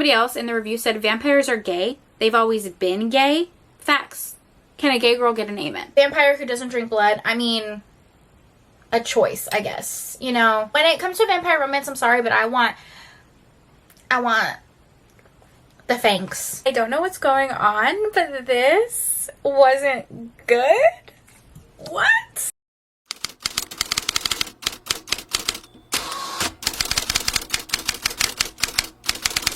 Somebody else in the review said vampires are gay. They've always been gay. Facts. Can a gay girl get an amen? Vampire who doesn't drink blood. I mean, a choice, I guess. You know, when it comes to vampire romance, I'm sorry, but I want the fangs. I don't know what's going on, but this wasn't good. What?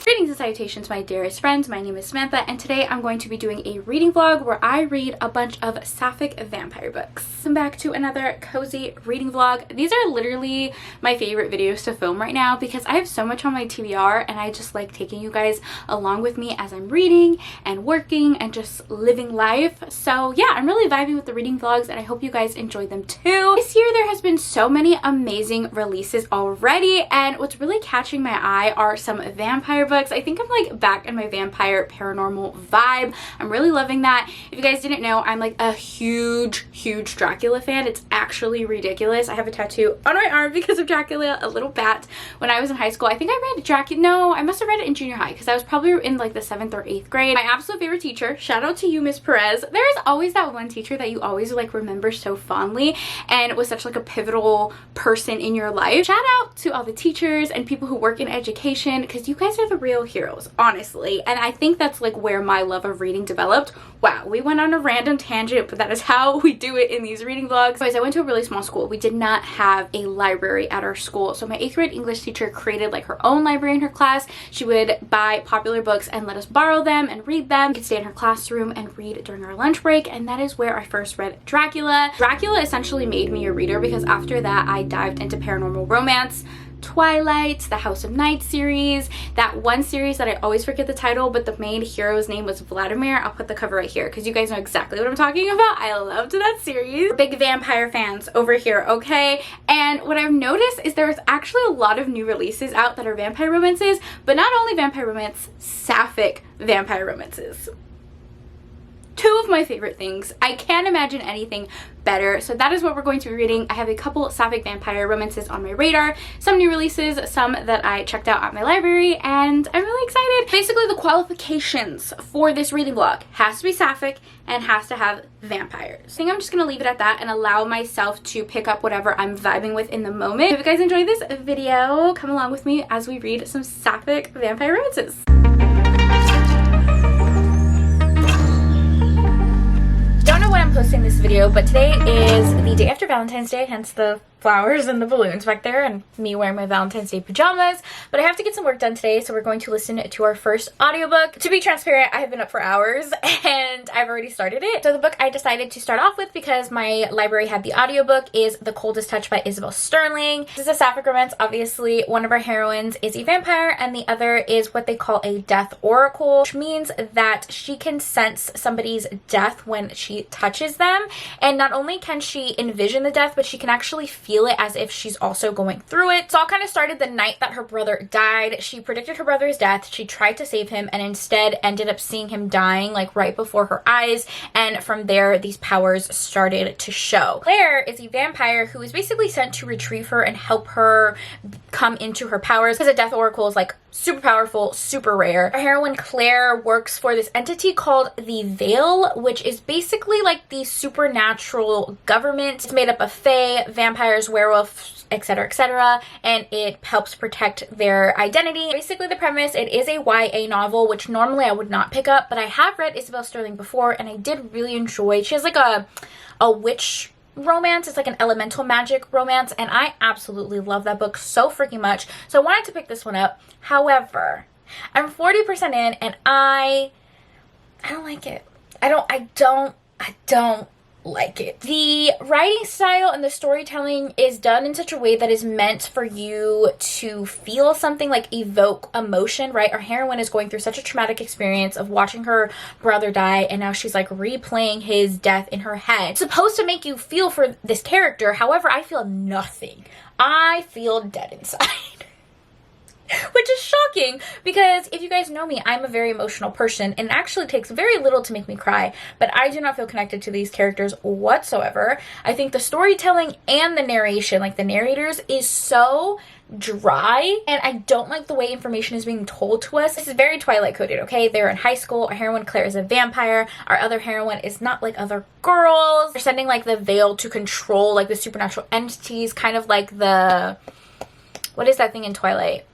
Greetings and salutations, my dearest friends. My name is Samantha, and today I'm going to be doing a reading vlog where I read a bunch of sapphic vampire books. Welcome back to another cozy reading vlog. These are literally my favorite videos to film right now because I have so much on my TBR and I just like taking you guys along with me as I'm reading and working and just living life. So yeah, I'm really vibing with the reading vlogs and I hope you guys enjoy them too. This year there has been so many amazing releases already, and what's really catching my eye are some vampire books. I think I'm like back in my vampire paranormal vibe. I'm really loving that. If you guys didn't know, I'm like a huge Dracula fan. It's actually ridiculous. I have a tattoo on my arm because of Dracula, a little bat. When I was in high school, I think I read Dracula. No, I must have read it in junior high because I was probably in like the 7th or 8th grade. My absolute favorite teacher, shout out to you, Miss Perez. There is always that one teacher that you always like remember so fondly and was such like a pivotal person in your life. Shout out to all the teachers and people who work in education because you guys are the real heroes, honestly. And I think that's like where my love of reading developed. Wow, we went on a random tangent, but that is how we do it in these reading vlogs. Anyways, I went to a really small school. We did not have a library at our school. So my 8th grade English teacher created like her own library in her class. She would buy popular books and let us borrow them and read them. We could stay in her classroom and read during our lunch break. And that is where I first read Dracula. Dracula essentially made me a reader because after that I dived into paranormal romance, Twilight, the House of Night series, that one series that I always forget the title, but the main hero's name was Vladimir. I'll put the cover right here because you guys know exactly what I'm talking about. I loved that series. We're big vampire fans over here, okay? And what I've noticed is there's actually a lot of new releases out that are vampire romances, but not only vampire romance, sapphic vampire romances. Two of my favorite things. I can't imagine anything better. So that is what we're going to be reading. I have a couple sapphic vampire romances on my radar, some new releases, some that I checked out at my library, and I'm really excited. Basically, the qualifications for this reading vlog has to be sapphic and has to have vampires. I think I'm just gonna leave it at that and allow myself to pick up whatever I'm vibing with in the moment. If you guys enjoyed this video, come along with me as we read some sapphic vampire romances. When I'm posting this video, but today is the day after Valentine's Day, hence the flowers and the balloons back there and me wearing my Valentine's Day pajamas. But I have to get some work done today, so we're going to listen to our first audiobook. To be transparent, I have been up for hours and I've already started it. So the book I decided to start off with because my library had the audiobook is The Coldest Touch by Isabel Sterling. This is a sapphic romance. Obviously, one of our heroines is a vampire and the other is what they call a death oracle, which means that she can sense somebody's death when she touches them. And not only can she envision the death, but she can actually feel it as if she's also going through it. So all kind of started the night that her brother died. She predicted her brother's death. She tried to save him and instead ended up seeing him dying like right before her eyes. And from there, these powers started to show. Claire is a vampire who is basically sent to retrieve her and help her come into her powers because a death oracle is like super powerful, super rare. Our heroine Claire works for this entity called the Veil, which is basically like the supernatural government. It's made up of fae, vampires, werewolves, etc., and it helps protect their identity. Basically the premise, it is a YA novel, which normally I would not pick up, but I have read Isabel Sterling before and I did really enjoy. She has like a witch romance. It's like an elemental magic romance and I absolutely love that book so freaking much. So I wanted to pick this one up. However, I'm 40% in and I don't like it. I don't like it. The writing style and the storytelling is done in such a way that is meant for you to feel something, like evoke emotion, right? Our heroine is going through such a traumatic experience of watching her brother die and now she's like replaying his death in her head. It's supposed to make you feel for this character. However, I feel nothing. I feel dead inside. Which is shocking because if you guys know me, I'm a very emotional person and it actually takes very little to make me cry, but I do not feel connected to these characters whatsoever. I think the storytelling and the narration, like the narrators, is so dry, and I don't like the way information is being told to us. This is very Twilight coded, okay? They're in high school. Our heroine Claire is a vampire. Our other heroine is not like other girls. They're sending like the veil to control like the supernatural entities, kind of like the, what is that thing in Twilight?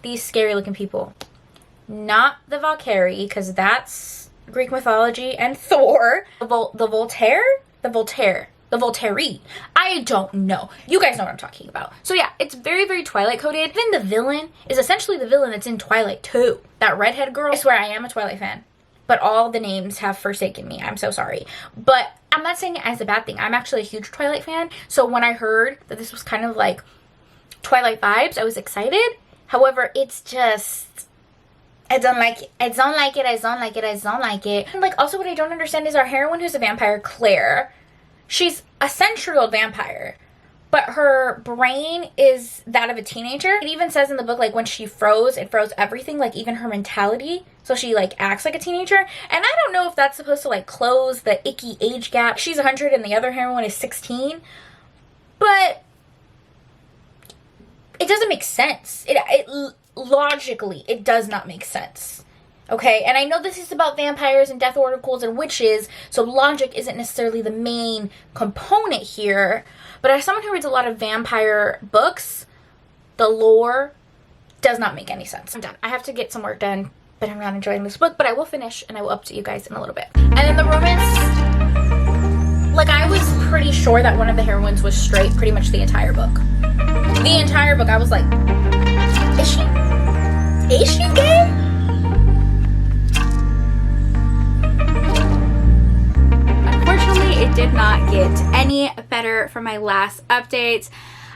These scary looking people. Not the Valkyrie, because that's Greek mythology and Thor. The Voltaire. I don't know. You guys know what I'm talking about. So yeah, it's very, very Twilight coded. Even the villain is essentially the villain that's in Twilight too. That redhead girl. I swear I am a Twilight fan, but all the names have forsaken me. I'm so sorry. But I'm not saying it as a bad thing. I'm actually a huge Twilight fan. So when I heard that this was kind of like Twilight vibes, I was excited. However, it's just, I don't like it. I don't like it. I don't like it. I don't like it. And like also what I don't understand is our heroine who's a vampire, Claire. She's a century-old vampire, but her brain is that of a teenager. It even says in the book, like, when she froze, it froze everything, like, even her mentality. So she, like, acts like a teenager. And I don't know if that's supposed to, like, close the icky age gap. She's 100 and the other heroine is 16. But it doesn't make sense. Logically, it does not make sense. Okay, and I know this is about vampires and death oracles and witches, so logic isn't necessarily the main component here. But as someone who reads a lot of vampire books, the lore does not make any sense. I'm done. I have to get some work done, but I'm not enjoying this book, but I will finish and I will update you guys in a little bit. And then the romance, like, I was pretty sure that one of the heroines was straight pretty much the entire book. The entire book, I was like, is she gay? It did not get any better from my last update.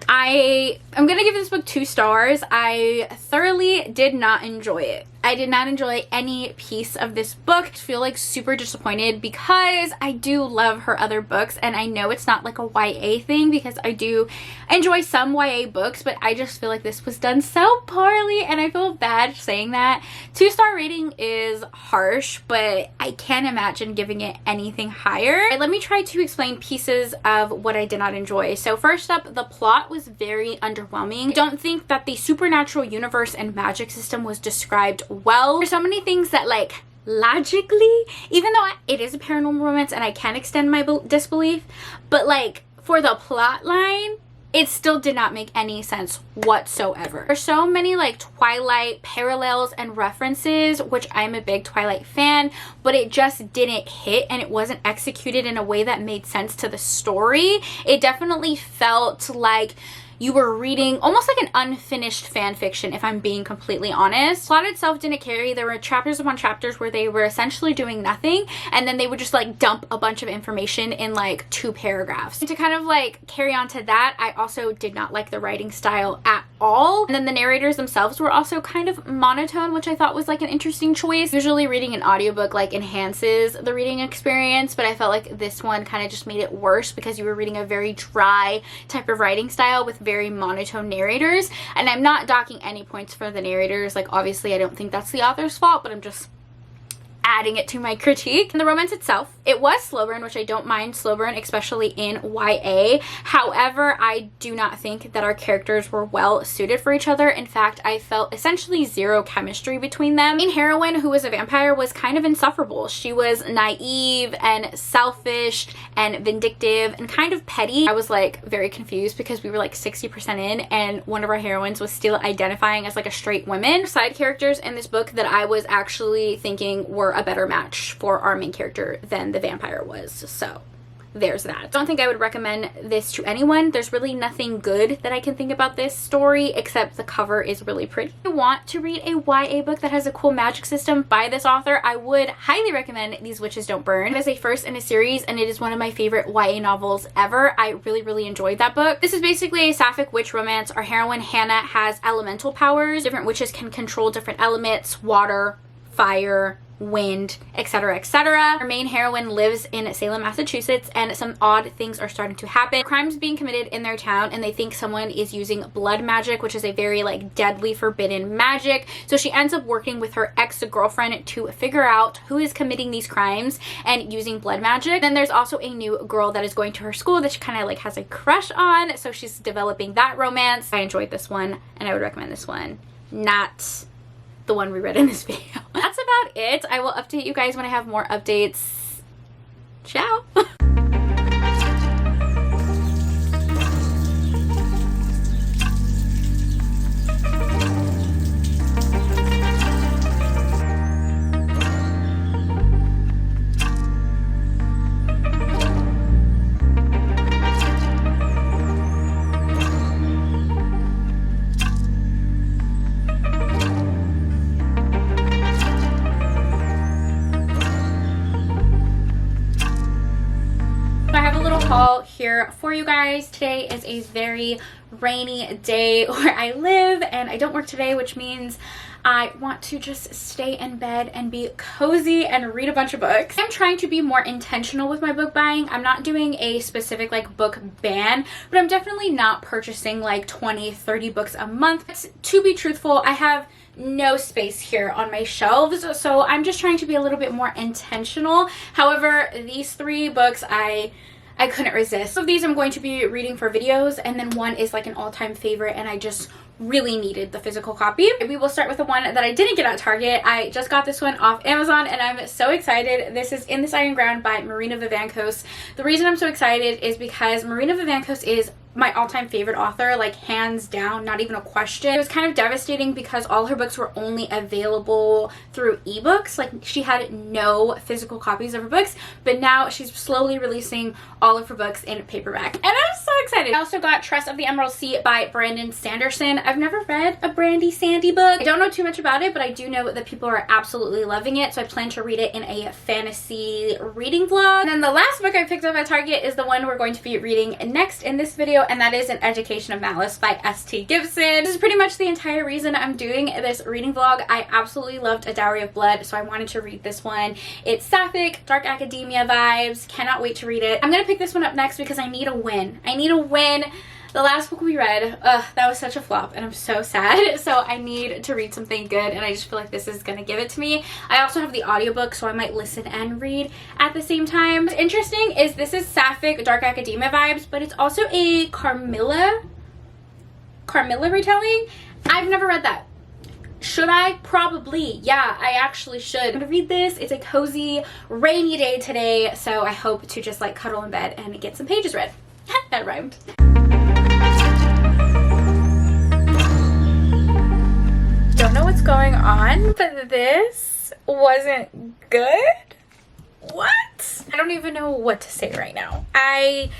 I'm gonna give this book 2 stars. I thoroughly did not enjoy it. I did not enjoy any piece of this book. I feel like super disappointed because I do love her other books, and I know it's not like a YA thing because I do enjoy some YA books, but I just feel like this was done so poorly and I feel bad saying that. 2-star rating is harsh, but I can't imagine giving it anything higher. Let me try to explain pieces of what I did not enjoy. So first up, the plot was very underwhelming. I don't think that the supernatural universe and magic system was described well. There's so many things that, like, logically, even though it is a paranormal romance and I can extend my disbelief, but like for the plot line, it still did not make any sense whatsoever. There's so many like Twilight parallels and references, which I'm a big Twilight fan, but it just didn't hit and it wasn't executed in a way that made sense to the story. It definitely felt like you were reading almost like an unfinished fan fiction, if I'm being completely honest. The plot itself didn't carry. There were chapters upon chapters where they were essentially doing nothing, and then they would just like dump a bunch of information in like 2 paragraphs. And to kind of like carry on to that, I also did not like the writing style at all. And then the narrators themselves were also kind of monotone, which I thought was like an interesting choice. Usually reading an audiobook like enhances the reading experience, but I felt like this one kind of just made it worse because you were reading a very dry type of writing style with very monotone narrators. And I'm not docking any points for the narrators. Like, obviously I don't think that's the author's fault, but I'm just adding it to my critique. And the romance itself, it was slow burn, which I don't mind slow burn, especially in YA. However, I do not think that our characters were well suited for each other. In fact, I felt essentially 0 chemistry between them. The main heroine, who was a vampire, was kind of insufferable. She was naive and selfish and vindictive and kind of petty. I was like very confused because we were like 60% in and one of our heroines was still identifying as like a straight woman. Side characters in this book that I was actually thinking were a better match for our main character than the vampire was. So there's that. I don't think I would recommend this to anyone. There's really nothing good that I can think about this story except the cover is really pretty. If you want to read a YA book that has a cool magic system by this author, I would highly recommend These Witches Don't Burn. It is a first in a series and it is one of my favorite YA novels ever. I really enjoyed that book. This is basically a sapphic witch romance. Our heroine Hannah has elemental powers. Different witches can control different elements: water, fire, wind, etc., etc. Our main heroine lives in Salem, Massachusetts, and some odd things are starting to happen. Crimes being committed in their town, and they think someone is using blood magic, which is a very like deadly, forbidden magic. So she ends up working with her ex-girlfriend to figure out who is committing these crimes and using blood magic. Then there's also a new girl that is going to her school that she kind of like has a crush on, so she's developing that romance. I enjoyed this one, and I would recommend this one, not the one we read in this video. That's about it. I will update you guys when I have more updates. Ciao. Haul here for you guys. Today is a very rainy day where I live, and I don't work today, which means I want to just stay in bed and be cozy and read a bunch of books. I'm trying to be more intentional with my book buying. I'm not doing a specific like book ban, but I'm definitely not purchasing like 20-30 books a month. But to be truthful, I have no space here on my shelves, so I'm just trying to be a little bit more intentional. However, these 3 books I couldn't resist. So these I'm going to be reading for videos, and then one is like an all-time favorite, and I just really needed the physical copy. We will start with the one that I didn't get at Target. I just got this one off Amazon, and I'm so excited. This is In This Iron Ground by Marina Vivancos. The reason I'm so excited is because Marina Vivancos is my all-time favorite author, like hands down, not even a question. It was kind of devastating because all her books were only available through ebooks. Like she had no physical copies of her books, but now she's slowly releasing all of her books in paperback, and I'm so excited. I also got Trust of the Emerald Sea by Brandon Sanderson. I've never read a Brandy Sandy book. I don't know too much about it, but I do know that people are absolutely loving it, so I plan to read it in a fantasy reading vlog. And then the last book I picked up at Target is the one we're going to be reading next in this video, and that is An Education of Malice by S.T. Gibson. This is pretty much the entire reason I'm doing this reading vlog. I absolutely loved A Dowry of Blood, so I wanted to read this one. It's sapphic, dark academia vibes. Cannot wait to read it. I'm gonna pick this one up next because I need a win. I need a win. The last book we read, that was such a flop, and I'm so sad. So I need to read something good, and I just feel like this is gonna give it to me. I also have the audiobook, so I might listen and read at the same time. What's interesting is this is sapphic, dark academia vibes, but it's also a Carmilla retelling. I've never read that. Should I? Probably. Yeah, I actually should. I'm gonna read this. It's a cozy, rainy day today, so I hope to just like cuddle in bed and get some pages read. That rhymed. Don't know what's going on, but this wasn't good. What? I don't even know what to say right now. I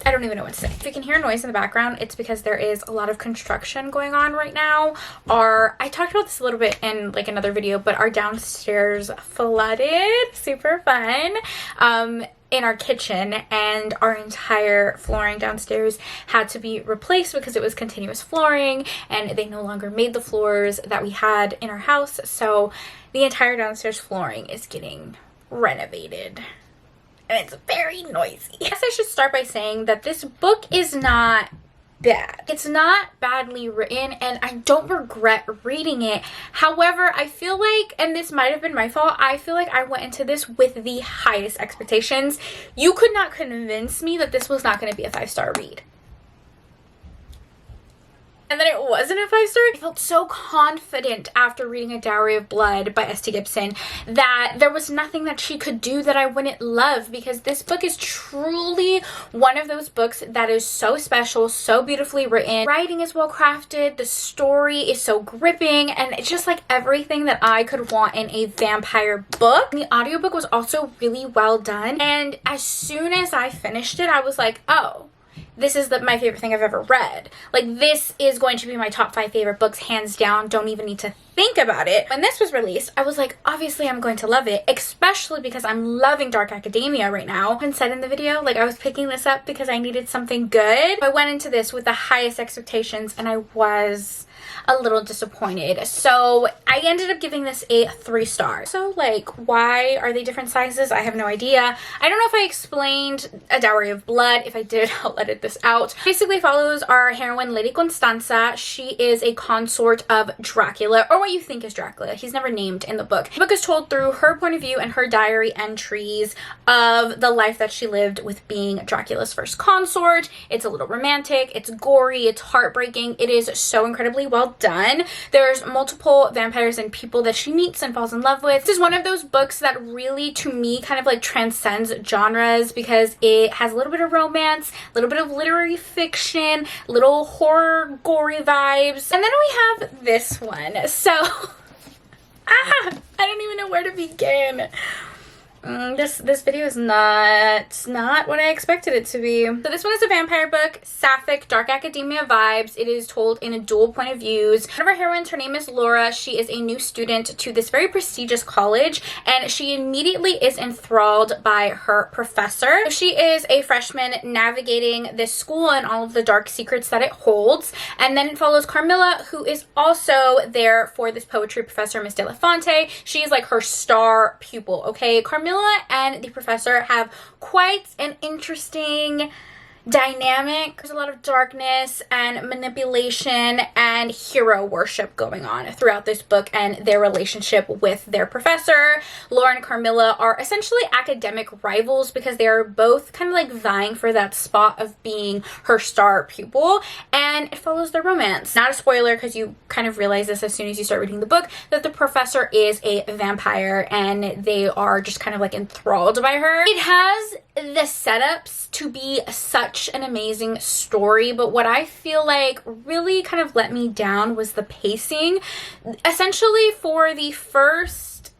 don't even know what to say. If you can hear noise in the background, it's because there is a lot of construction going on right now. I talked about this a little bit in like another video, but our downstairs flooded. Super fun. In our kitchen, and our entire flooring downstairs had to be replaced because it was continuous flooring, and they no longer made the floors that we had in our house, so the entire downstairs flooring is getting renovated, and it's very noisy. I guess I should start by saying that this book is not bad. It's not badly written, and I don't regret reading it. However, I feel like, and this might have been my fault, I feel like I went into this with the highest expectations. You could not convince me that this was not going to be a 5-star read. And then it wasn't a 5-star. I felt so confident after reading A Dowry of Blood by S.T. Gibson that there was nothing that she could do that I wouldn't love, because this book is truly one of those books that is so special, so beautifully written. Writing is well crafted, the story is so gripping, and it's just like everything that I could want in a vampire book. And the audiobook was also really well done, and as soon as I finished it, I was like, oh, this is my favorite thing I've ever read. Like, this is going to be my top 5 favorite books, hands down. Don't even need to think about it. When this was released, I was like, obviously I'm going to love it, especially because I'm loving dark academia right now. And said in the video, like, I was picking this up because I needed something good. I went into this with the highest expectations, and I was a little disappointed. So I ended up giving this a 3 star. So like, why are they different sizes? I have no idea. I don't know if I explained A Dowry of Blood. If I did, I'll edit this out. Basically follows our heroine, Lady Constanza. She is a consort of Dracula, or what you think is Dracula. He's never named in the book. The book is told through her point of view and her diary entries of the life that she lived with being Dracula's first consort. It's a little romantic, it's gory, it's heartbreaking. It is so incredibly well done. There's multiple vampires and people that she meets and falls in love with. This is one of those books that really, to me, kind of like transcends genres because it has a little bit of romance, a little bit of literary fiction, little horror, gory vibes. And then we have this one. So, I don't even know where to begin. This video is not what I expected it to be. So this one is a vampire book, sapphic, dark academia vibes. It is told in a dual point of views. One of our heroines, her name is Laura. She is a new student to this very prestigious college, and she immediately is enthralled by her professor. So she is a freshman navigating this school and all of the dark secrets that it holds. And then it follows Carmilla, who is also there for this poetry professor, Miss De La Fonte. She is like her star pupil, okay? Carmilla and the professor have quite an interesting dynamic. There's a lot of darkness and manipulation and hero worship going on throughout this book and their relationship with their professor. Laura and Carmilla are essentially academic rivals because they are both kind of like vying for that spot of being her star pupil, and it follows their romance. Not a spoiler because you kind of realize this as soon as you start reading the book, that the professor is a vampire and they are just kind of like enthralled by her. It has the setups to be such an amazing story, but what I feel like really kind of let me down was the pacing. Essentially, for the first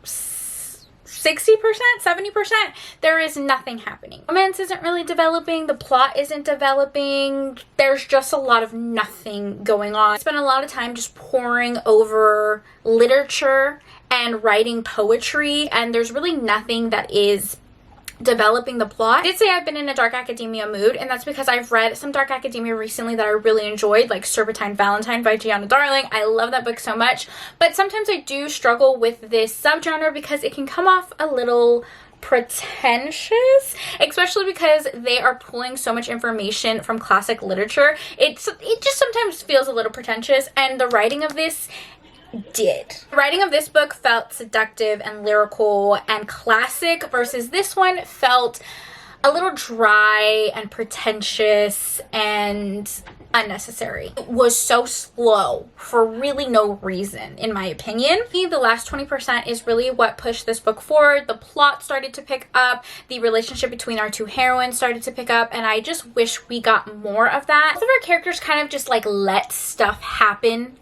60%, 70%, there is nothing happening. Romance isn't really developing, the plot isn't developing, there's just a lot of nothing going on. I spent a lot of time just poring over literature and writing poetry, and there's really nothing that is developing the plot. I did say I've been in a dark academia mood, and that's because I've read some dark academia recently that I really enjoyed, like Serpentine Valentine by Gianna Darling. I love that book so much, but sometimes I do struggle with this subgenre because it can come off a little pretentious, especially because they are pulling so much information from classic literature. It just sometimes feels a little pretentious, and the writing of this did. The writing of this book felt seductive and lyrical and classic, versus this one felt a little dry and pretentious and unnecessary. It was so slow for really no reason, in my opinion. The last 20% is really what pushed this book forward. The plot started to pick up, the relationship between our two heroines started to pick up, and I just wish we got more of that. Both of our characters kind of just like let stuff happen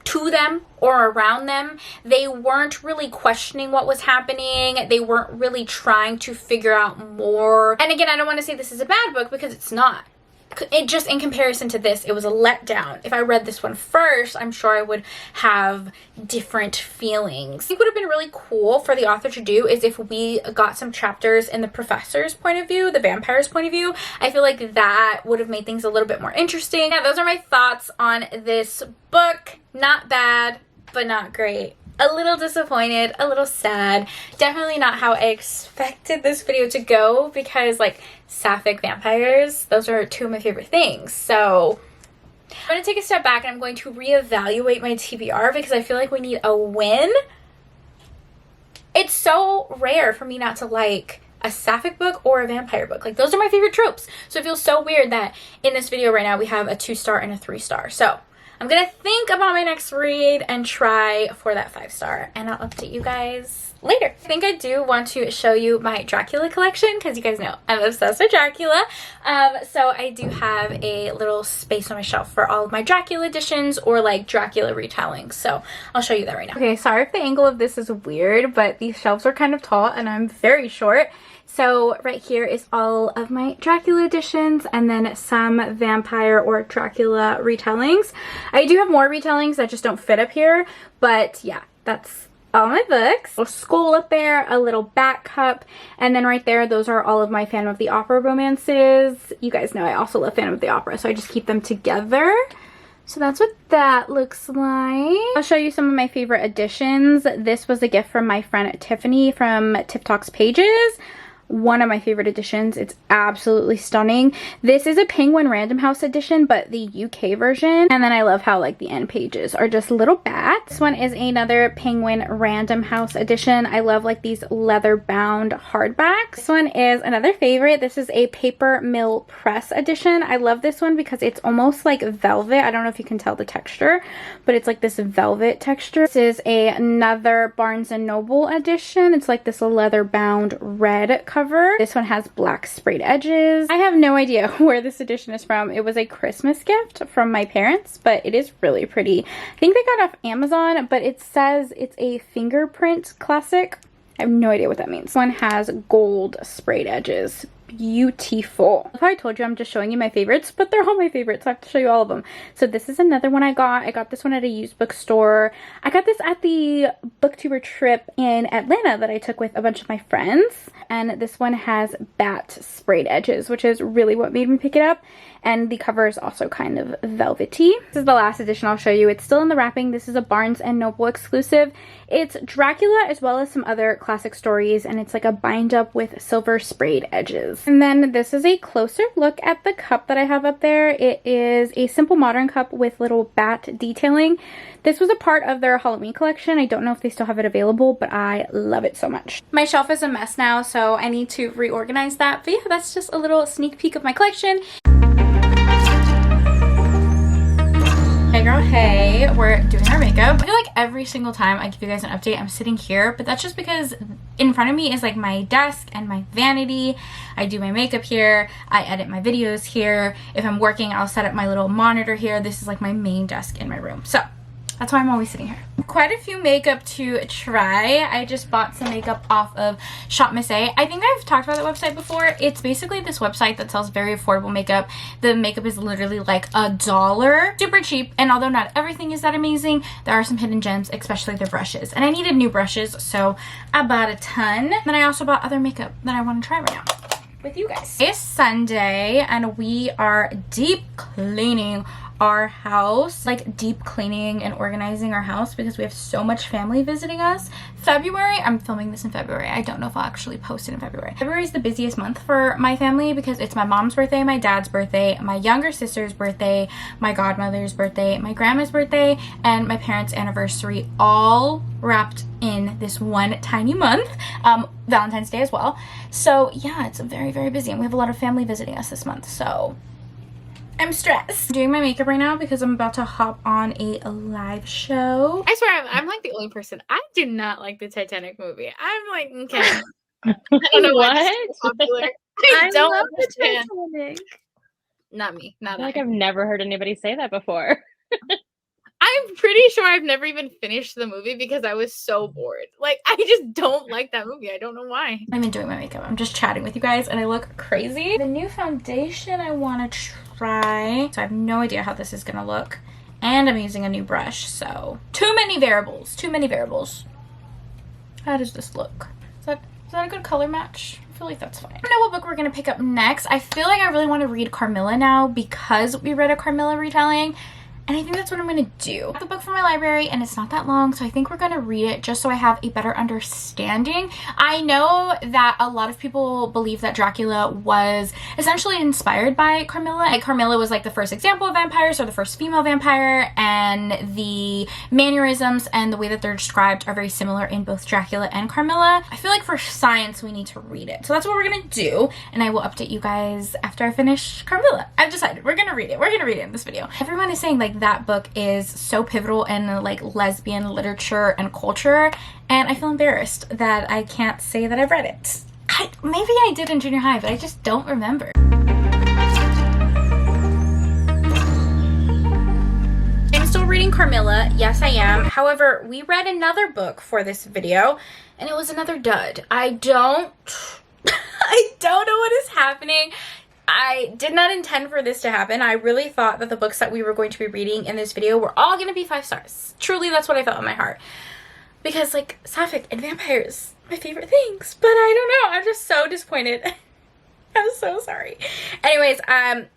to them or around them. They weren't really questioning what was happening. They weren't really trying to figure out more. And again, I don't want to say this is a bad book because it's not. It just, in comparison to this, it was a letdown. If I read this one first, I'm sure I would have different feelings. I think what would have been really cool for the author to do is if we got some chapters in the professor's point of view, the vampire's point of view. I feel like that would have made things a little bit more interesting. Yeah, those are my thoughts on this book. Not bad, but not great. A little disappointed, a little sad. Definitely not how I expected this video to go, because like sapphic vampires, those are two of my favorite things. So I'm going to take a step back and I'm going to reevaluate my TBR because I feel like we need a win. It's so rare for me not to like a sapphic book or a vampire book. Like, those are my favorite tropes. So it feels so weird that in this video right now we have a 2-star and a 3-star. So I'm gonna think about my next read and try for that 5-star, and I'll update you guys later. I think I do want to show you my Dracula collection because you guys know I'm obsessed with Dracula. So I do have a little space on my shelf for all of my Dracula editions or like Dracula retellings. So I'll show you that right now. Okay, sorry if the angle of this is weird, but these shelves are kind of tall and I'm very short. So right here is all of my Dracula editions and then some vampire or Dracula retellings. I do have more retellings that just don't fit up here, but yeah, that's all my books. A skull up there, a little back cup, and then right there, those are all of my Phantom of the Opera romances. You guys know I also love Phantom of the Opera, so I just keep them together. So that's what that looks like. I'll show you some of my favorite editions. This was a gift from my friend Tiffany from Tip Talks Pages. One of my favorite editions. It's absolutely stunning. This is a Penguin Random House edition, but the UK version. And then I love how like the end pages are just little bats. This one is another Penguin Random House edition. I love like these leather bound hardbacks. This one is another favorite. This is a Paper Mill Press edition. I love this one because it's almost like velvet. I don't know if you can tell the texture, but it's like this velvet texture. This is another Barnes & Noble edition. It's like this leather bound red cover. This one has black sprayed edges. I have no idea where this edition is from. It was a Christmas gift from my parents, but it is really pretty. I think they got it off Amazon, but it says it's a fingerprint classic. I have no idea what that means. This one has gold sprayed edges. Beautiful. I probably told you I'm just showing you my favorites, but they're all my favorites, so I have to show you all of them. So this is another one I got. I got this one at a used bookstore. I got this at the booktuber trip in Atlanta that I took with a bunch of my friends. And this one has bat sprayed edges, which is really what made me pick it up. And the cover is also kind of velvety. This is the last edition I'll show you. It's still in the wrapping. This is a Barnes & Noble exclusive. It's Dracula as well as some other classic stories, and it's like a bind up with silver sprayed edges. And then this is a closer look at the cup that I have up there. It is a simple modern cup with little bat detailing. This was a part of their Halloween collection. I don't know if they still have it available, but I love it so much. My shelf is a mess now, so I need to reorganize that. But yeah, that's just a little sneak peek of my collection. Hey girl, hey, we're doing our makeup. I feel like every single time I give you guys an update, I'm sitting here, but that's just because in front of me is like my desk and my vanity. I do my makeup here, I edit my videos here. If I'm working, I'll set up my little monitor here. This is like my main desk in my room. So that's why I'm always sitting here. Quite a few makeup to try. I just bought some makeup off of Shop Miss A. I think I've talked about that website before. It's basically this website that sells very affordable makeup. The makeup is literally like $1. Super cheap, and although not everything is that amazing, there are some hidden gems, especially their brushes. And I needed new brushes, so I bought a ton. Then I also bought other makeup that I want to try right now with you guys. It's Sunday, and we are deep cleaning our house, like deep cleaning and organizing our house because we have so much family visiting us. February, I'm filming this in February. I don't know if I'll actually post it in February. February is the busiest month for my family because it's my mom's birthday, my dad's birthday, my younger sister's birthday, my godmother's birthday, my grandma's birthday, and my parents' anniversary, all wrapped in this one tiny month. Valentine's Day as well. So yeah, it's very, very busy, and we have a lot of family visiting us this month, so I'm stressed. I'm doing my makeup right now because I'm about to hop on a live show. I swear, I'm like the only person. I do not like the Titanic movie. I'm like, okay. I don't know why it's so popular. I don't love understand. the Titanic. Not me. I Not feel like I. I've never heard anybody say that before. I'm pretty sure I've never even finished the movie because I was so bored. Like, I just don't like that movie. I don't know why. I'm enjoying my makeup. I'm just chatting with you guys and I look crazy. The new foundation I want to try. So I have no idea how this is going to look. And I'm using a new brush, so too many variables. Too many variables. How does this look? Is that a good color match? I feel like that's fine. I don't know what book we're going to pick up next. I feel like I really want to read Carmilla now because we read a Carmilla retelling. And I think that's what I'm going to do. I have the book from my library and it's not that long, so I think we're going to read it just so I have a better understanding. I know that a lot of people believe that Dracula was essentially inspired by Carmilla. Like Carmilla was like the first example of vampires or the first female vampire, and the mannerisms and the way that they're described are very similar in both Dracula and Carmilla. I feel like for science we need to read it. So that's what we're going to do, and I will update you guys after I finish Carmilla. I've decided we're going to read it. We're going to read it in this video. Everyone is saying like that book is so pivotal in like lesbian literature and culture, and I feel embarrassed that I can't say that I've read it. Maybe I did in junior high, but I just don't remember. I'm still reading Carmilla. Yes, I am. However, we read another book for this video, and it was another dud. I don't know what is happening. I did not intend for this to happen. I really thought that the books that we were going to be reading in this video were all going to be 5 stars. Truly, that's what I felt in my heart. Because, like, sapphic and vampires, my favorite things. But I don't know. I'm just so disappointed. I'm so sorry. Anyways,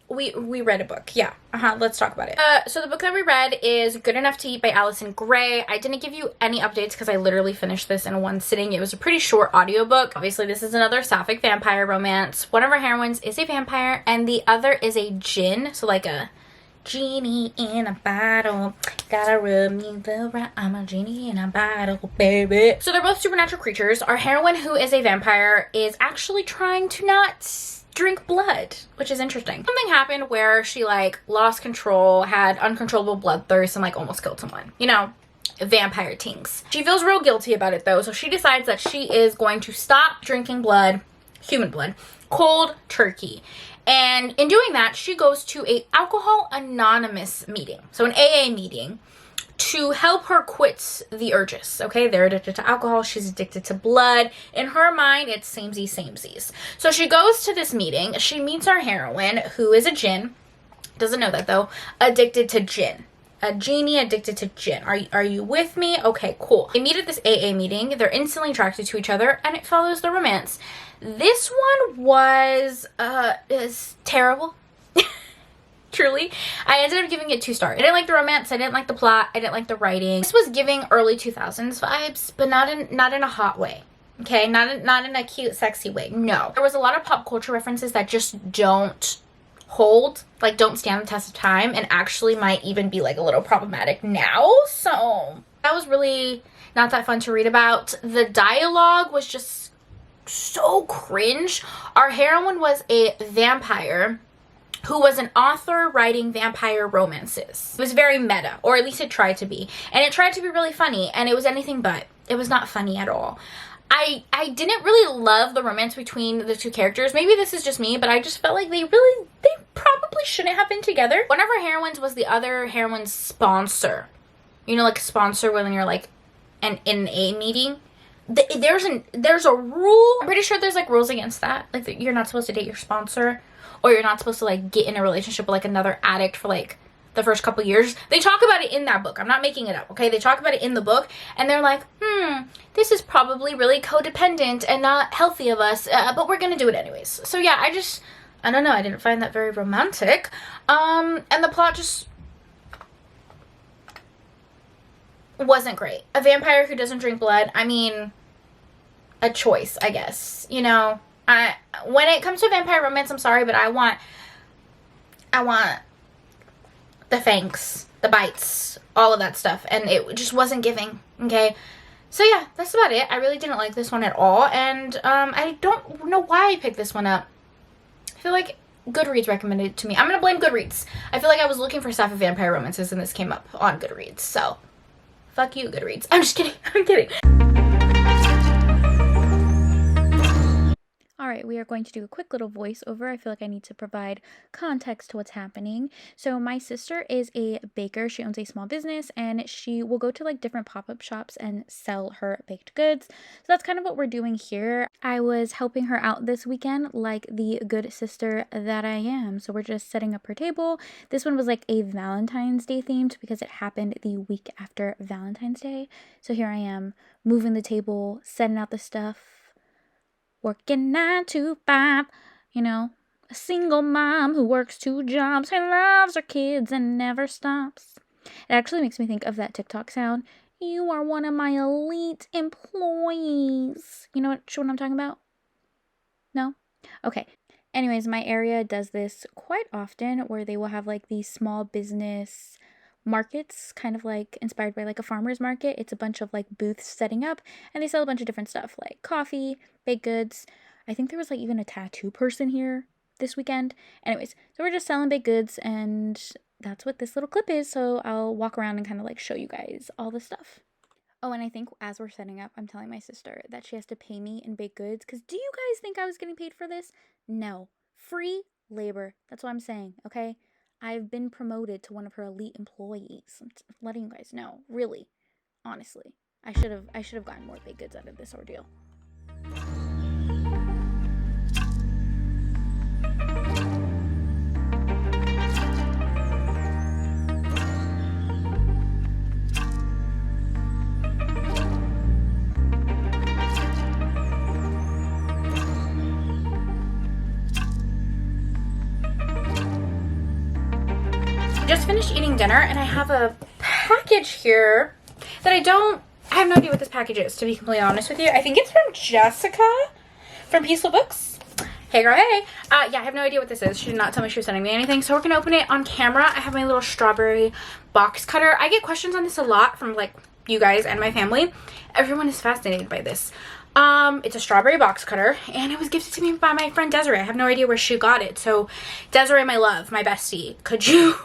we read a book. Yeah. Let's talk about it. So the book that we read is Good Enough to Eat by Allison Gray. I didn't give you any updates because I literally finished this in one sitting. It was a pretty short audiobook. Obviously, this is another sapphic vampire romance. One of our heroines is a vampire and the other is a djinn. So like a genie in a bottle, gotta rub me the right. I'm a genie in a bottle, baby. So they're both supernatural creatures. Our heroine, who is a vampire, is actually trying to not drink blood, which is interesting. Something happened where she like lost control, had uncontrollable bloodthirst, and like almost killed someone. You know, vampire tings. She feels real guilty about it though, so she decides that she is going to stop drinking blood, human blood, cold turkey. And in doing that, she goes to a Alcohol Anonymous meeting. So an AA meeting to help her quit the urges. Okay, they're addicted to alcohol. She's addicted to blood. In her mind, it's samesies. So she goes to this meeting. She meets our heroine, who is a djinn. Doesn't know that though. Addicted to djinn. A genie addicted to djinn. Are you with me? Okay, cool. They meet at this AA meeting. They're instantly attracted to each other, and it follows the romance. This one was is terrible. Truly. I ended up giving it 2 stars. I didn't like the romance, I didn't like the plot, I didn't like the writing. This was giving early 2000s vibes, but not in a hot way. Okay, not in a cute, sexy way. No. There was a lot of pop culture references that just don't hold, like don't stand the test of time, and actually might even be like a little problematic now. So that was really not that fun to read about. The dialogue was just so cringe. Our heroine was a vampire who was an author writing vampire romances. It was very meta, or at least it tried to be. And it tried to be really funny, and it was anything but. It was not funny at all. I didn't really love the romance between the 2 characters. Maybe this is just me, but I just felt like they probably shouldn't have been together. One of our heroines was the other heroine's sponsor. You know, like a sponsor when you're like in a meeting. There's a rule. I'm pretty sure there's like rules against that. Like you're not supposed to date your sponsor, or you're not supposed to like get in a relationship with like another addict for like the first couple years. They talk about it in that book. I'm not making it up, okay? They talk about it in the book, and they're like, this is probably really codependent and not healthy of us, but we're gonna do it anyways. So yeah, I don't know, I didn't find that very romantic. And the plot just wasn't great. A vampire who doesn't drink blood, I mean, a choice, I guess. You know, when it comes to vampire romance, I'm sorry, but I want the fangs, the bites, all of that stuff, and it just wasn't giving, okay? So yeah, that's about it. I really didn't like this one at all, and I don't know why I picked this one up. I feel like Goodreads recommended it to me. I'm gonna blame Goodreads. I feel like I was looking for sapphic vampire romances, and this came up on Goodreads, so fuck you, Goodreads. I'm just kidding. I'm kidding. Alright, we are going to do a quick little voiceover. I feel like I need to provide context to what's happening. So my sister is a baker. She owns a small business, and she will go to like different pop-up shops and sell her baked goods. So that's kind of what we're doing here. I was helping her out this weekend like the good sister that I am. So we're just setting up her table. This one was like a Valentine's Day themed because it happened the week after Valentine's Day. So here I am moving the table, setting out the stuff. Working 9 to 5, you know, a single mom who works 2 jobs, who loves her kids and never stops. It actually makes me think of that TikTok sound. You are one of my elite employees. You know what I'm talking about? No? Okay. Anyways, my area does this quite often where they will have like these small business markets, kind of like inspired by like a farmer's market. It's a bunch of like booths setting up, and they sell a bunch of different stuff like coffee, baked goods. I think there was like even a tattoo person here this weekend. Anyways, so we're just selling baked goods, and that's what this little clip is. So I'll walk around and kind of like show you guys all the stuff. Oh, and I think as we're setting up, I'm telling my sister that she has to pay me in baked goods, because do you guys think I was getting paid for this? No. Free labor. That's what I'm saying, okay? I've been promoted to one of her elite employees. I'm letting you guys know. Really. Honestly. I should have gotten more baked goods out of this ordeal. finished eating dinner and I have a package here that I have no idea what this package is, to be completely honest with you. I think it's from Jessica from Peaceful Books. Hey girl, hey. Yeah, I have no idea what this is. She did not tell me she was sending me anything, so we're gonna open it on camera. I have my little strawberry box cutter. I get questions on this a lot from like you guys and my family. Everyone is fascinated by this. It's a strawberry box cutter, and it was gifted to me by my friend Desiree. I have no idea where she got it. So Desiree, my love, my bestie, could you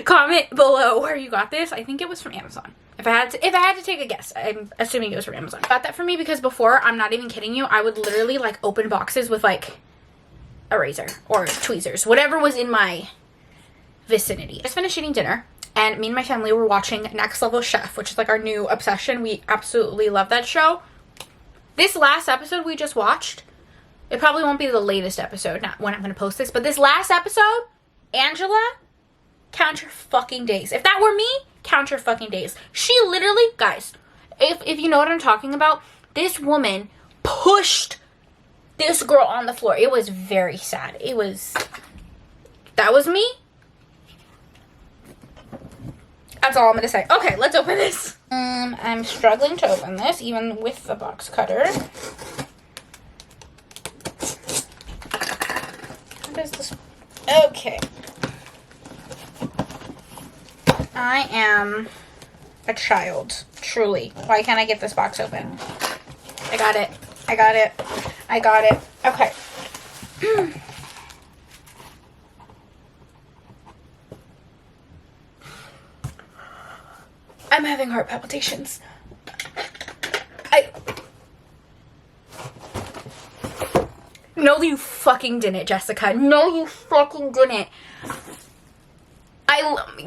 comment below where you got this? I think it was from Amazon. If I had to take a guess, I'm assuming it was from Amazon. Got that for me because before, I'm not even kidding you, I would literally like open boxes with like a razor or tweezers, whatever was in my vicinity. Just finished eating dinner, and me and my family were watching Next Level Chef, which is like our new obsession. We absolutely love that show. This last episode we just watched, it probably won't be the latest episode, not when I'm going to post this, but this last episode, Angela, count your fucking days. If that were me, count your fucking days. She literally, guys, if you know what I'm talking about, this woman pushed this girl on the floor. It was very sad. That was me. That's all I'm gonna say. Okay, let's open this. I'm struggling to open this, even with the box cutter. What is this? Okay. I am a child, truly. Why can't I get this box open? I got it. I got it. I got it. Okay. I'm having heart palpitations. No, you fucking didn't, Jessica. No, you fucking didn't.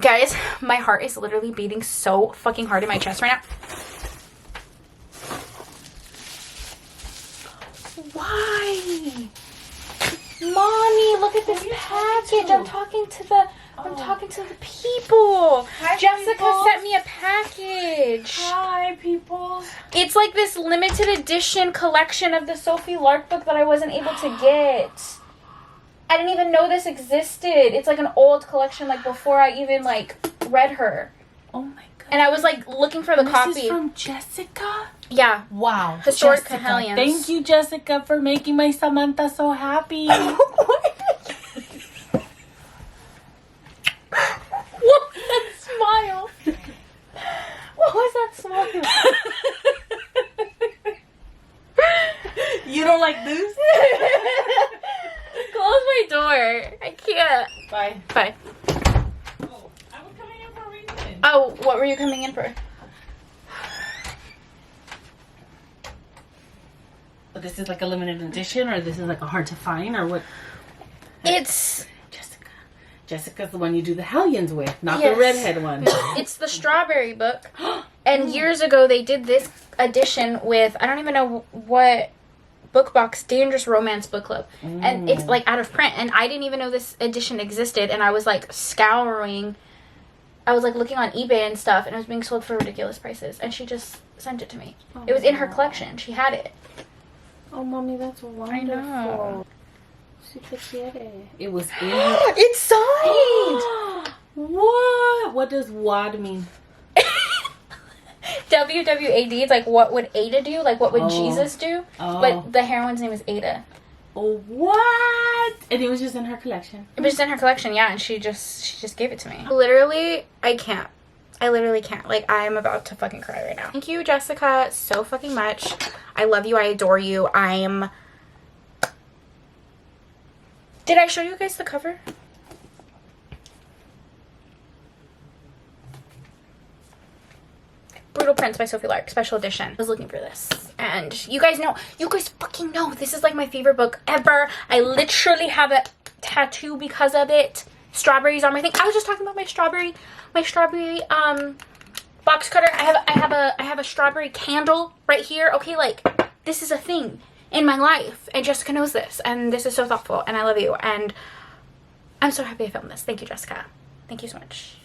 Guys, my heart is literally beating so fucking hard in my chest right now. Why? Mommy, look at this package. I'm talking to the people. Hi, Jessica people. sent me a package. Hi, people. It's like this limited edition collection of the Sophie Lark book that I wasn't able to get. I didn't even know this existed. It's like an old collection, like before I even like read her. Oh my god. And I was like looking for the copy. This is from Jessica? Yeah. Wow. Historic Jessica. Hellions. Thank you, Jessica, for making my Samantha so happy. What was that smile? What was that smile? You don't like this? Close my door. I can't. Bye. Bye. Oh, I was coming in for a reason. Oh, what were you coming in for? But this is like a limited edition, or this is like a hard to find, or what? It's Jessica. Jessica's the one you do the Hellions with, not Yes. the redhead one. it's the strawberry book. And years ago they did this edition with, I don't even know what book box, Dangerous Romance Book Club. And it's like out of print, and I didn't even know this edition existed, and I was like scouring. I was like looking on eBay and stuff, and it was being sold for ridiculous prices, and she just sent it to me. It was in her collection. She had it. Oh, mommy, that's wonderful. I know. It was in her. It's signed! What? What does WAD mean? WWAD, it's like what would Ada do? Like what would Oh. Jesus do? Oh. But the heroine's name is Ada. Oh, what? And it was just in her collection. It was just in her collection, yeah, and she just gave it to me. Literally, I can't. I literally can't. Like, I'm about to fucking cry right now. Thank you, Jessica, so fucking much. I love you. I adore you. Did I show you guys the cover? Brutal Prince by Sophie Lark, special edition. I was looking for this. And you guys fucking know, this is like my favorite book ever. I literally have a tattoo because of it. Strawberries are my thing. I was just talking about my strawberry box cutter. I have a strawberry candle right here. Okay, like this is a thing in my life, and Jessica knows this, and this is so thoughtful, and I love you, and I'm so happy I filmed this. Thank you, Jessica. Thank you so much.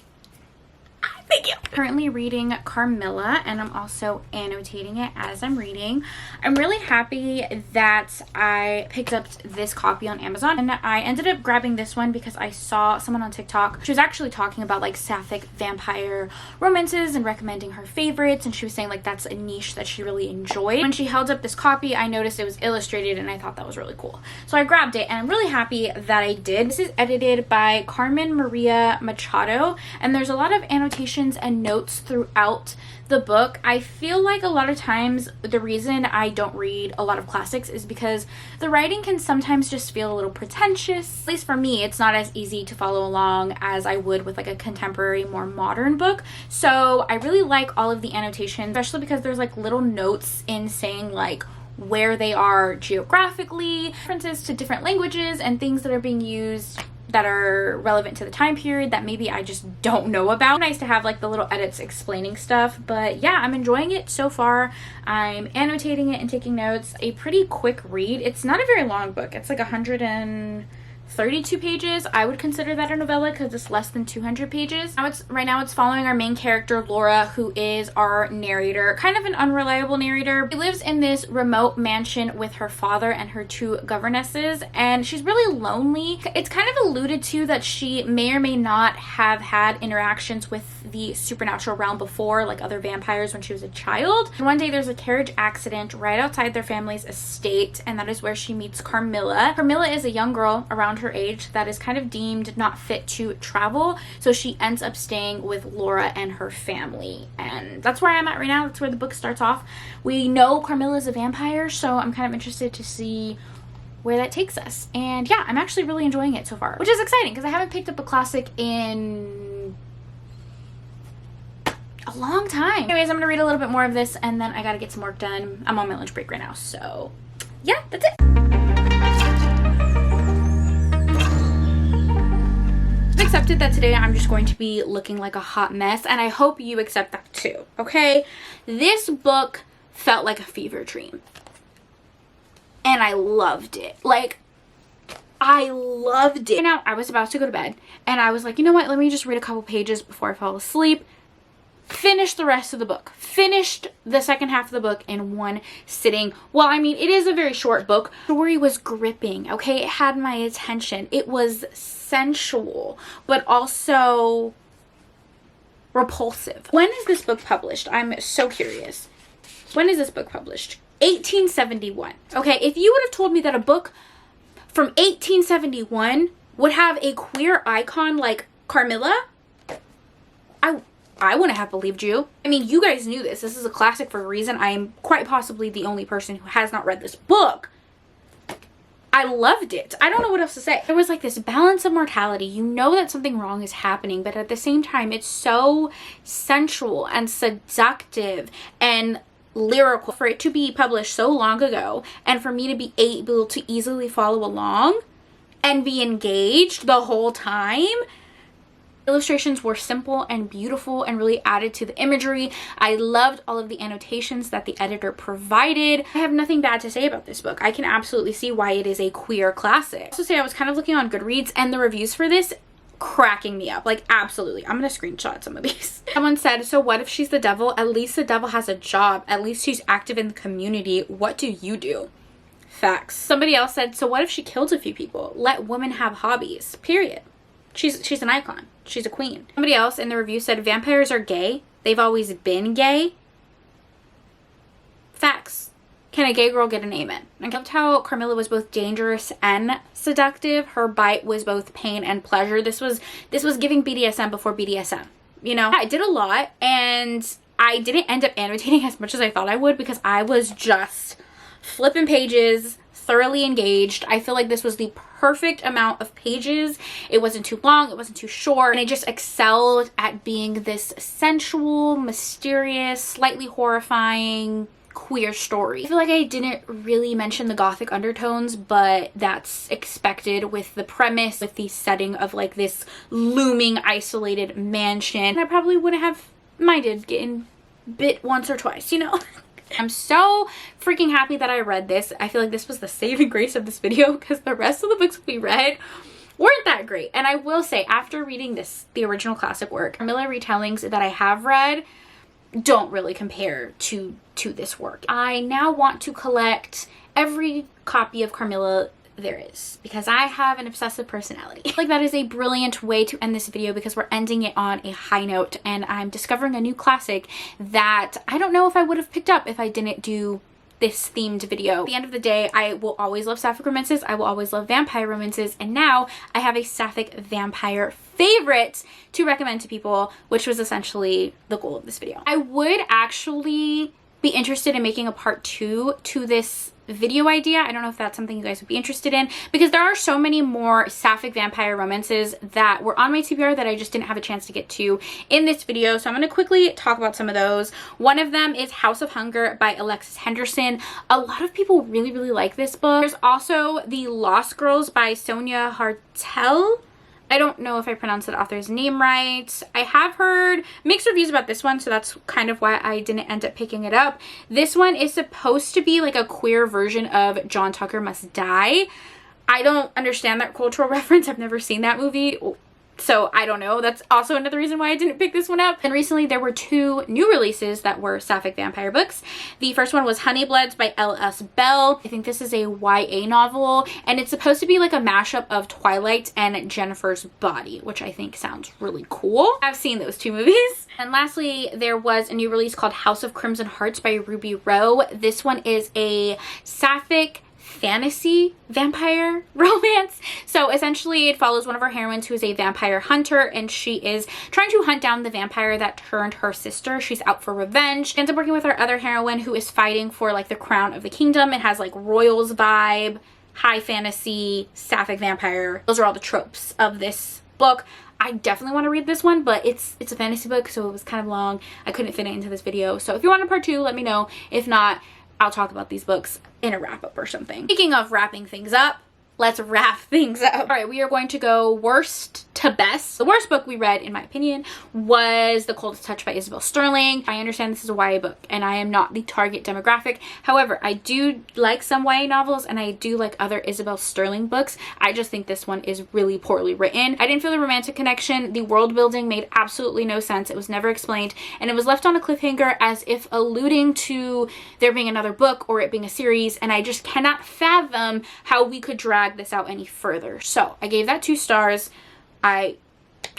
I Thank you. Currently reading Carmilla, and I'm also annotating it as I'm reading. I'm really happy that I picked up this copy on Amazon, and I ended up grabbing this one because I saw someone on TikTok. She was actually talking about like sapphic vampire romances and recommending her favorites, and she was saying like that's a niche that she really enjoyed. When she held up this copy, I noticed it was illustrated, and I thought that was really cool. So I grabbed it, and I'm really happy that I did. This is edited by Carmen Maria Machado, and there's a lot of annotations and notes throughout the book. I feel like a lot of times the reason I don't read a lot of classics is because the writing can sometimes just feel a little pretentious. At least for me, it's not as easy to follow along as I would with like a contemporary, more modern book. So I really like all of the annotations, especially because there's like little notes in saying like where they are geographically, references to different languages and things that are being used that are relevant to the time period that maybe I just don't know about. Nice to have like the little edits explaining stuff, but yeah, I'm enjoying it so far. I'm annotating it and taking notes. A pretty quick read. It's not a very long book. It's like 132 pages. I would consider that a novella because it's less than 200 pages. Right now it's following our main character, Laura, who is our narrator. Kind of an unreliable narrator. She lives in this remote mansion with her father and her two governesses, and she's really lonely. It's kind of alluded to that she may or may not have had interactions with the supernatural realm before, like other vampires, when she was a child. And one day there's a carriage accident right outside their family's estate, and that is where she meets Carmilla. Carmilla is a young girl around her age that is kind of deemed not fit to travel, so she ends up staying with Laura and her family, and that's where I'm at right now. That's where the book starts off. We know Carmilla is a vampire, so I'm kind of interested to see where that takes us. And yeah, I'm actually really enjoying it so far, which is exciting because I haven't picked up a classic in a long time. Anyways, I'm gonna read a little bit more of this and then I gotta get some work done. I'm on my lunch break right now, so yeah, that's it. I've accepted that today I'm just going to be looking like a hot mess, and I hope you accept that too, okay? This book felt like a fever dream, and I loved it. Like, I loved it. Now, I was about to go to bed, and I was like, you know what? Let me just read a couple pages before I fall asleep. Finished the rest of the book. Finished the second half of the book in one sitting. Well, I mean, it is a very short book. The story was gripping, okay? It had my attention. It was sensual, but also repulsive. When is this book published? I'm so curious. When is this book published? 1871. Okay, if you would have told me that a book from 1871 would have a queer icon like Carmilla, I wouldn't have believed you. I mean, you guys knew this. This is a classic for a reason. I am quite possibly the only person who has not read this book. I loved it. I don't know what else to say. There was like this balance of mortality. You know that something wrong is happening, but at the same time, it's so sensual and seductive and lyrical. For it to be published so long ago and for me to be able to easily follow along and be engaged the whole time. Illustrations were simple and beautiful and really added to the imagery. I loved all of the annotations that the editor provided. I have nothing bad to say about this book. I can absolutely see why it is a queer classic. I also say I was kind of looking on Goodreads, and the reviews for this cracking me up. Like, absolutely. I'm gonna screenshot some of these. Someone said, so what if she's the devil? At least the devil has a job. At least she's active in the community. What do you do? Facts. Somebody else said, so what if she killed a few people? Let women have hobbies. Period. She's an icon. She's a queen. Somebody else in the review said vampires are gay. They've always been gay. Facts. Can a gay girl get an amen? I loved how Carmilla was both dangerous and seductive. Her bite was both pain and pleasure. This was giving BDSM before BDSM. You know, I did a lot, and I didn't end up annotating as much as I thought I would because I was just flipping pages, thoroughly engaged. I feel like this was the perfect amount of pages. It wasn't too long, it wasn't too short, and it just excelled at being this sensual, mysterious, slightly horrifying, queer story. I feel like I didn't really mention the gothic undertones, but that's expected with the premise, with the setting of like this looming isolated mansion. I probably wouldn't have minded getting bit once or twice, you know? I'm so freaking happy that I read this. I feel like this was the saving grace of this video because the rest of the books we read weren't that great. And I will say, after reading the original classic work, Carmilla retellings that I have read don't really compare to this work. I now want to collect every copy of Carmilla there is, because I have an obsessive personality. Like, that is a brilliant way to end this video, because we're ending it on a high note, and I'm discovering a new classic that I don't know if I would have picked up if I didn't do this themed video. At the end of the day, I will always love sapphic romances, I will always love vampire romances, and now I have a sapphic vampire favorite to recommend to people, which was essentially the goal of this video. I would actually be interested in making a part 2 to this video idea. I don't know if that's something you guys would be interested in, because there are so many more sapphic vampire romances that were on my TBR that I just didn't have a chance to get to in this video. So I'm going to quickly talk about some of those. One of them is House of Hunger by Alexis Henderson. A lot of people really like this book. There's also The Lost Girls by Sonia Hartel. I don't know if I pronounced that author's name right. I have heard mixed reviews about this one, so that's kind of why I didn't end up picking it up. This one is supposed to be like a queer version of John Tucker Must Die. I don't understand that cultural reference. I've never seen that movie, so I don't know. That's also another reason why I didn't pick this one up. And recently there were 2 new releases that were sapphic vampire books. The first one was Honeybloods by L.S. Bell. I think this is a YA novel, and it's supposed to be like a mashup of Twilight and Jennifer's Body, which I think sounds really cool. I've seen those 2 movies. And lastly, there was a new release called House of Crimson Hearts by Ruby Rowe. This one is a sapphic fantasy vampire romance. So essentially it follows one of our heroines who is a vampire hunter, and she is trying to hunt down the vampire that turned her sister. She's out for revenge. She ends up working with our other heroine who is fighting for like the crown of the kingdom. It has like royals vibe, high fantasy, sapphic vampire. Those are all the tropes of this book. I definitely want to read this one, but it's a fantasy book, so it was kind of long. I couldn't fit it into this video. So if you want a part 2, let me know. If not, I'll talk about these books in a wrap up or something. Speaking of wrapping things up, let's wrap things up. All right, we are going to go worst to best. The worst book we read, in my opinion, was The Coldest Touch by Isabel Sterling. I understand this is a YA book and I am not the target demographic. However, I do like some YA novels and I do like other Isabel Sterling books. I just think this one is really poorly written. I didn't feel the romantic connection. The world building made absolutely no sense. It was never explained, and it was left on a cliffhanger as if alluding to there being another book or it being a series, and I just cannot fathom how we could drag this out any further. So I gave that 2 stars. I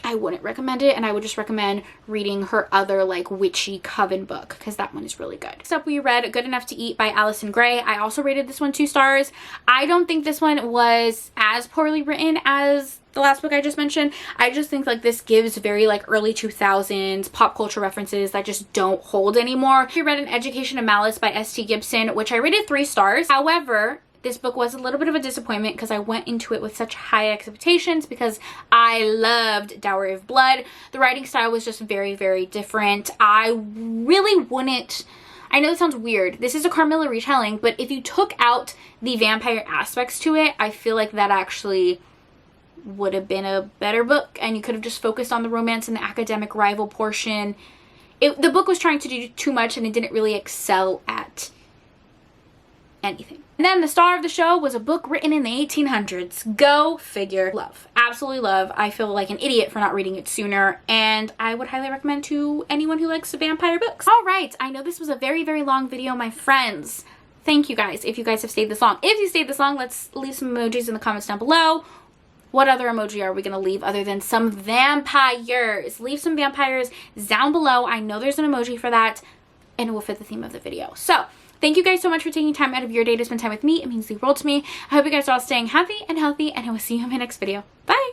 wouldn't recommend it, and I would just recommend reading her other like witchy coven book, because that one is really good. Next up we read Good Enough to Eat by Allison Gray. I also rated this one 2 stars. I don't think this one was as poorly written as the last book I just mentioned. I just think like this gives very like early 2000s pop culture references that just don't hold anymore. We read An Education of Malice by S.T. Gibson, which I rated 3 stars. However, this book was a little bit of a disappointment because I went into it with such high expectations because I loved Dowry of Blood. The writing style was just very different. I really wouldn't... I know it sounds weird. This is a Carmilla retelling, but if you took out the vampire aspects to it, I feel like that actually would have been a better book, and you could have just focused on the romance and the academic rival portion. The book was trying to do too much and it didn't really excel at anything. And then the star of the show was a book written in the 1800s. Go figure. Love. Absolutely love. I feel like an idiot for not reading it sooner, and I would highly recommend to anyone who likes vampire books. All right, I know this was a very long video, my friends. Thank you guys if you guys have stayed this long. If you stayed this long, let's leave some emojis in the comments down below. What other emoji are we going to leave other than some vampires? Leave some vampires down below. I know there's an emoji for that, and it will fit the theme of the video. So thank you guys so much for taking time out of your day to spend time with me. It means the world to me. I hope you guys are all staying happy and healthy, and I will see you in my next video. Bye!